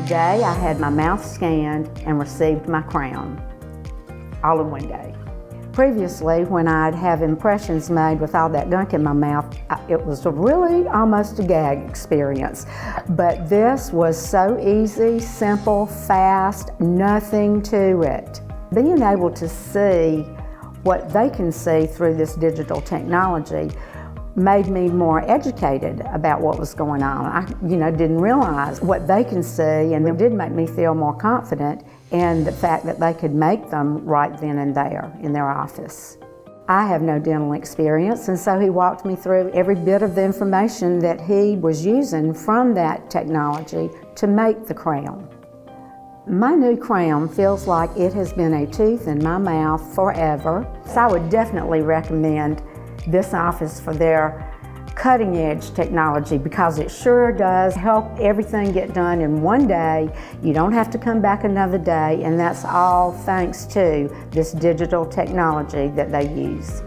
day I had my mouth scanned and received my crown, all in one day. Previously, when I'd have impressions made with all that gunk in my mouth, it was really almost a gag experience. But this was so easy, simple, fast, nothing to it. Being able to see what they can see through this digital technology made me more educated about what was going on. I didn't realize what they can see, and it did make me feel more confident in the fact that they could make them right then and there in their office. I have no dental experience, and so he walked me through every bit of the information that he was using from that technology to make the crown. My new crown feels like it has been a tooth in my mouth forever, so I would definitely recommend this office for their cutting-edge technology, because it sure does help everything get done in one day. You don't have to come back another day, and that's all thanks to this digital technology that they use.